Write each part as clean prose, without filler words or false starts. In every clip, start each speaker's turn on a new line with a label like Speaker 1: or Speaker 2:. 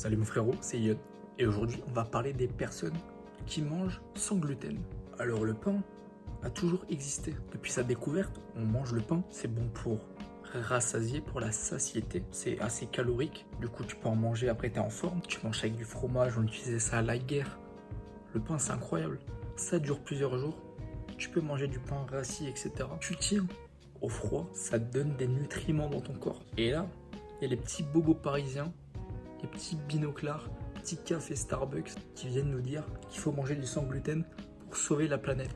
Speaker 1: Salut mon frérot, c'est Yon. Et aujourd'hui, on va parler des personnes qui mangent sans gluten. Alors le pain a toujours existé. Depuis sa découverte, on mange le pain. C'est bon pour rassasier, pour la satiété. C'est assez calorique. Du coup, tu peux en manger après, t'es en forme. Tu manges avec du fromage, on utilisait ça à la guerre. Le pain, c'est incroyable. Ça dure plusieurs jours. Tu peux manger du pain rassis, etc. Tu tiens au froid, ça te donne des nutriments dans ton corps. Et là, il y a les petits bobos parisiens, les petits binoclars, petits cafés Starbucks qui viennent nous dire qu'il faut manger du sans gluten pour sauver la planète.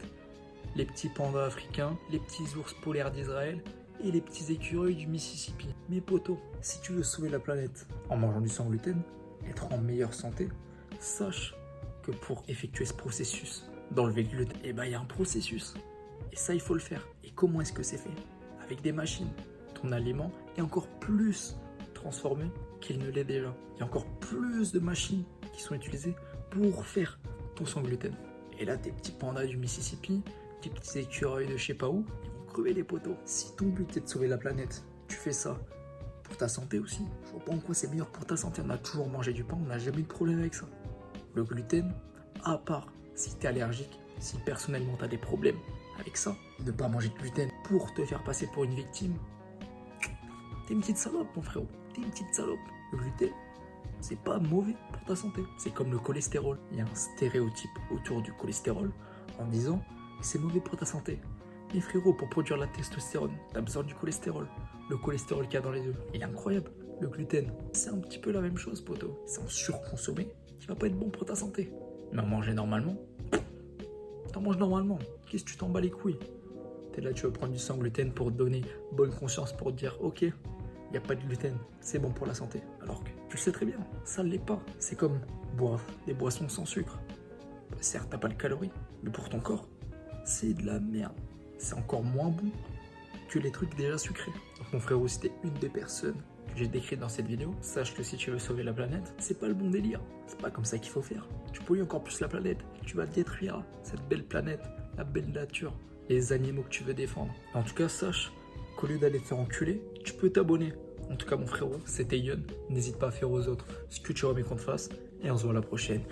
Speaker 1: Les petits pandas africains, les petits ours polaires d'Israël et les petits écureuils du Mississippi. Mes potos, si tu veux sauver la planète en mangeant du sans gluten, être en meilleure santé, sache que pour effectuer ce processus d'enlever le gluten, il y a un processus. Et ça, il faut le faire. Et comment est-ce que c'est fait? Avec des machines. Ton aliment est encore plus transformé qu'il ne l'est déjà. Il y a encore plus de machines qui sont utilisées pour faire ton sans gluten. Et là, tes petits pandas du Mississippi, tes petits écureuils de je sais pas où, ils vont crever les poteaux. Si ton but est de sauver la planète, tu fais ça pour ta santé aussi. Je vois pas en quoi c'est meilleur pour ta santé. On a toujours mangé du pain, on n'a jamais eu de problème avec ça. Le gluten, à part si tu es allergique, si personnellement tu as des problèmes avec ça, ne pas manger de gluten pour te faire passer pour une victime, t'es une petite salope mon frérot, t'es une petite salope. Le gluten, c'est pas mauvais pour ta santé. C'est comme le cholestérol. Il y a un stéréotype autour du cholestérol en disant que c'est mauvais pour ta santé. Mais frérot, pour produire la testostérone, t'as besoin du cholestérol. Le cholestérol qu'il y a dans les œufs, il est incroyable. Le gluten, c'est un petit peu la même chose, poto. C'est en surconsommer qui va pas être bon pour ta santé. Mais en manger normalement, t'en manges normalement. Qu'est-ce que tu t'en bats les couilles? T'es là, tu veux prendre du sans gluten pour te donner bonne conscience, pour te dire ok, il n'y a pas de gluten, c'est bon pour la santé. Alors que tu le sais très bien, ça ne l'est pas. C'est comme boire des boissons sans sucre. Certes, t'as pas de calories, mais pour ton corps, c'est de la merde. C'est encore moins bon que les trucs déjà sucrés. Donc mon frérot, si t'es une des personnes que j'ai décrites dans cette vidéo, sache que si tu veux sauver la planète, c'est pas le bon délire. C'est pas comme ça qu'il faut faire. Tu pollues encore plus la planète, tu vas détruire cette belle planète, la belle nature, les animaux que tu veux défendre. En tout cas, sache qu'au lieu d'aller te faire enculer, tu peux t'abonner. En tout cas, mon frérot, c'était Yon. N'hésite pas à faire aux autres ce que tu remets qu'on te fasse. Et on se voit à la prochaine.